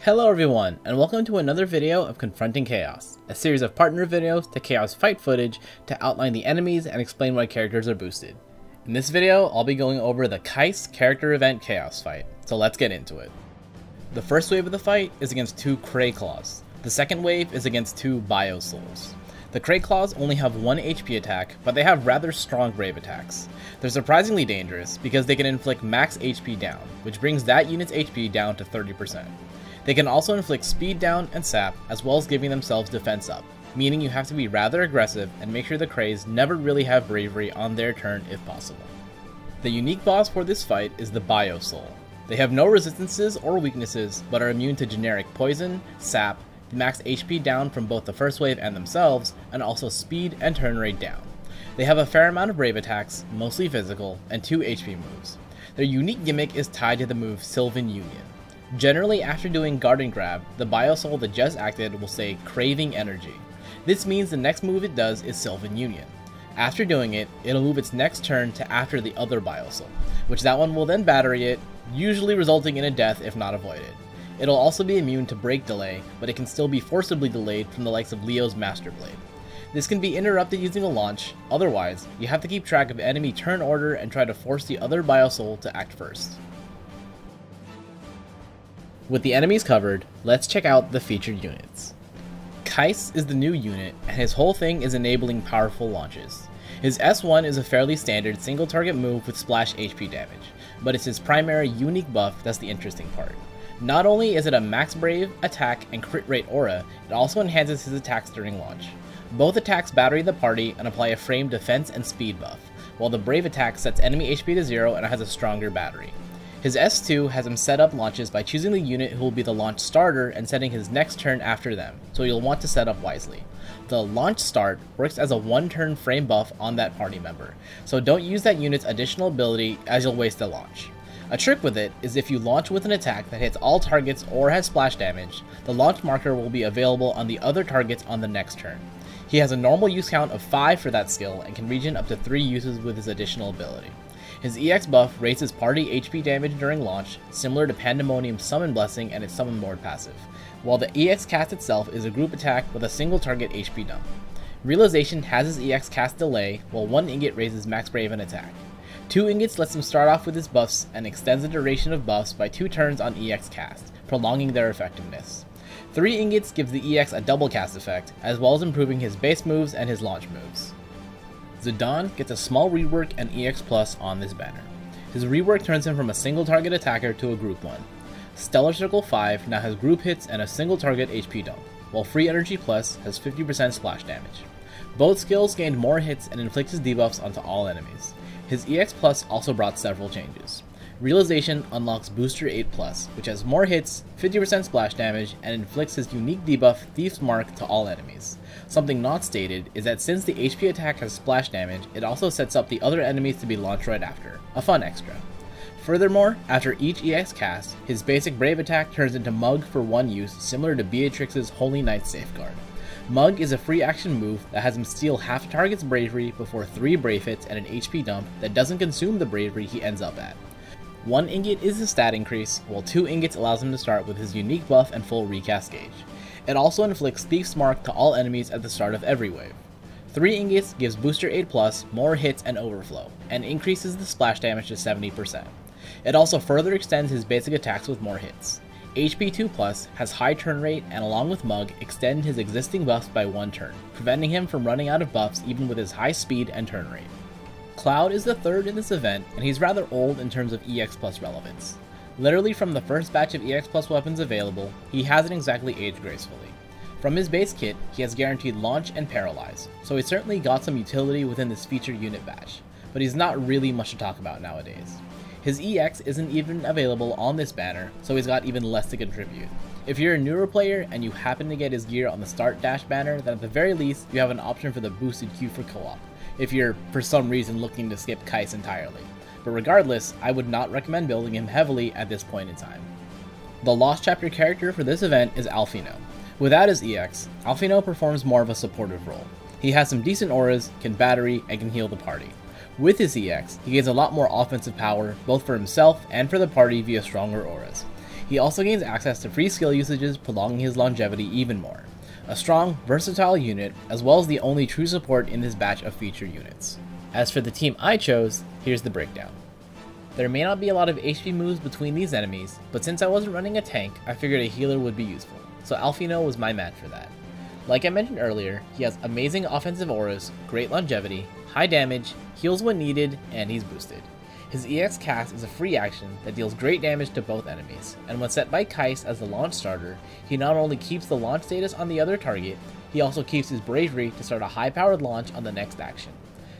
Hello everyone, and welcome to another video of Confronting Chaos, a series of partner videos to Chaos fight footage to outline the enemies and explain why characters are boosted. In this video, I'll be going over the Keiss character event Chaos fight, so let's get into it. The first wave of the fight is against two Cray Claws. The second wave is against two Biosouls. The Cray Claws only have 1 HP attack, but they have rather strong Brave attacks. They're surprisingly dangerous because they can inflict max HP down, which brings that unit's HP down to 30%. They can also inflict speed down and sap, as well as giving themselves defense up, meaning you have to be rather aggressive and make sure the Krays never really have bravery on their turn if possible. The unique boss for this fight is the Biosoul. They have no resistances or weaknesses, but are immune to generic poison, sap, max HP down from both the first wave and themselves, and also speed and turn rate down. They have a fair amount of brave attacks, mostly physical, and 2 HP moves. Their unique gimmick is tied to the move Sylvan Union. Generally, after doing Garden Grab, the Biosoul that just acted will say Craving Energy. This means the next move it does is Sylvan Union. After doing it, it'll move its next turn to after the other Biosoul, which that one will then battery it, usually resulting in a death if not avoided. It'll also be immune to break delay, but it can still be forcibly delayed from the likes of Leo's Master Blade. This can be interrupted using a launch, otherwise, you have to keep track of enemy turn order and try to force the other Biosoul to act first. With the enemies covered, let's check out the featured units. Keiss is the new unit, and his whole thing is enabling powerful launches. His S1 is a fairly standard single target move with splash HP damage, but it's his primary unique buff that's the interesting part. Not only is it a max brave, attack, and crit rate aura, it also enhances his attacks during launch. Both attacks battery the party and apply a frame defense and speed buff, while the brave attack sets enemy HP to 0 and has a stronger battery. His S2 has him set up launches by choosing the unit who will be the launch starter and setting his next turn after them, so you'll want to set up wisely. The launch start works as a 1-turn frame buff on that party member, so don't use that unit's additional ability as you'll waste a launch. A trick with it is if you launch with an attack that hits all targets or has splash damage, the launch marker will be available on the other targets on the next turn. He has a normal use count of 5 for that skill and can regen up to 3 uses with his additional ability. His EX buff raises party HP damage during launch, similar to Pandemonium's Summon Blessing and its Summon Board passive, while the EX cast itself is a group attack with a single target HP dump. Realization has his EX cast delay, while 1 ingot raises max brave and attack. 2 ingots lets him start off with his buffs and extends the duration of buffs by 2 turns on EX cast, prolonging their effectiveness. 3 ingots gives the EX a double cast effect, as well as improving his base moves and his launch moves. Zidane gets a small rework and EX Plus on this banner. His rework turns him from a single target attacker to a group one. Stellar Circle 5 now has group hits and a single target HP dump, while Free Energy Plus has 50% splash damage. Both skills gained more hits and inflict his debuffs onto all enemies. His EX Plus also brought several changes. Realization unlocks Booster 8 Plus, which has more hits, 50% splash damage, and inflicts his unique debuff Thief's Mark to all enemies. Something not stated is that since the HP attack has splash damage, it also sets up the other enemies to be launched right after, a fun extra. Furthermore, after each EX cast, his basic Brave attack turns into Mug for 1 use, similar to Beatrix's Holy Knight Safeguard. Mug is a free action move that has him steal half a target's bravery before 3 brave hits and an HP dump that doesn't consume the bravery he ends up at. 1 ingot is the stat increase, while 2 ingots allows him to start with his unique buff and full recast gauge. It also inflicts Thief's Mark to all enemies at the start of every wave. 3 ingots gives Booster 8 Plus more hits and overflow, and increases the splash damage to 70%. It also further extends his basic attacks with more hits. HP 2 Plus has high turn rate and along with Mug extend his existing buffs by 1 turn, preventing him from running out of buffs even with his high speed and turn rate. Cloud is the third in this event, and he's rather old in terms of EX Plus relevance. Literally from the first batch of EX Plus weapons available, he hasn't exactly aged gracefully. From his base kit, he has guaranteed launch and paralyze, so he's certainly got some utility within this featured unit batch, but he's not really much to talk about nowadays. His EX isn't even available on this banner, so he's got even less to contribute. If you're a newer player and you happen to get his gear on the Start Dash banner, then at the very least, you have an option for the boosted queue for co-op, if you're for some reason looking to skip Keiss entirely. But regardless, I would not recommend building him heavily at this point in time. The Lost Chapter character for this event is Alphino. Without his EX, Alphino performs more of a supportive role. He has some decent auras, can battery, and can heal the party. With his EX, he gains a lot more offensive power, both for himself and for the party via stronger auras. He also gains access to free skill usages, prolonging his longevity even more. A strong, versatile unit, as well as the only true support in this batch of featured units. As for the team I chose, here's the breakdown. There may not be a lot of HP moves between these enemies, but since I wasn't running a tank, I figured a healer would be useful, so Alphino was my match for that. Like I mentioned earlier, he has amazing offensive auras, great longevity, high damage, heals when needed, and he's boosted. His EX cast is a free action that deals great damage to both enemies, and when set by Keiss as the launch starter, he not only keeps the launch status on the other target, he also keeps his bravery to start a high-powered launch on the next action.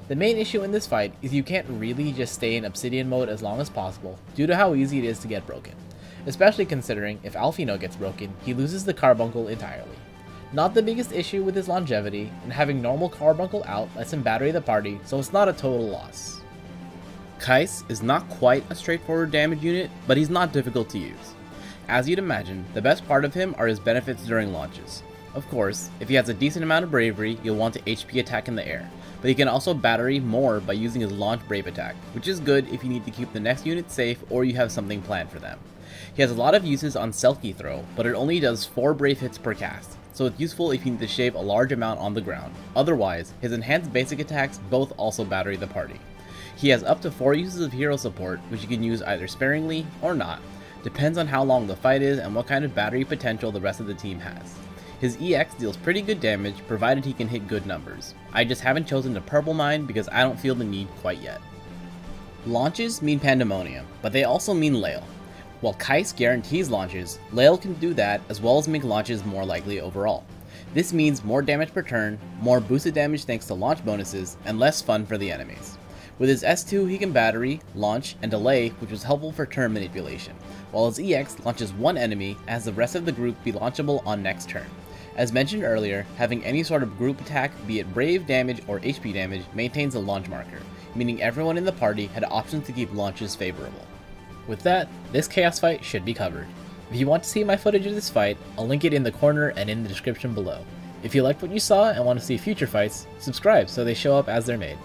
The main issue in this fight is you can't really just stay in Obsidian mode as long as possible due to how easy it is to get broken, especially considering if Alphino gets broken, he loses the carbuncle entirely. Not the biggest issue with his longevity, and having normal carbuncle out lets him battery the party, so it's not a total loss. Keiss is not quite a straightforward damage unit, but he's not difficult to use. As you'd imagine, the best part of him are his benefits during launches. Of course, if he has a decent amount of bravery, you'll want to HP attack in the air, but he can also battery more by using his launch brave attack, which is good if you need to keep the next unit safe or you have something planned for them. He has a lot of uses on Selkie throw, but it only does 4 brave hits per cast, so it's useful if you need to shave a large amount on the ground. Otherwise, his enhanced basic attacks both also battery the party. He has up to 4 uses of hero support, which you can use either sparingly or not. Depends on how long the fight is and what kind of battery potential the rest of the team has. His EX deals pretty good damage provided he can hit good numbers. I just haven't chosen to purple mine because I don't feel the need quite yet. Launches mean pandemonium, but they also mean Lail. While Keiss guarantees launches, Lail can do that as well as make launches more likely overall. This means more damage per turn, more boosted damage thanks to launch bonuses, and less fun for the enemies. With his S2 he can battery, launch, and delay, which is helpful for turn manipulation, while his EX launches one enemy and has the rest of the group be launchable on next turn. As mentioned earlier, having any sort of group attack, be it brave damage or HP damage, maintains a launch marker, meaning everyone in the party had options to keep launches favorable. With that, this Chaos fight should be covered. If you want to see my footage of this fight, I'll link it in the corner and in the description below. If you liked what you saw and want to see future fights, subscribe so they show up as they're made.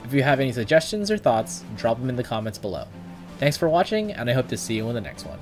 If you have any suggestions or thoughts, drop them in the comments below. Thanks for watching, and I hope to see you in the next one.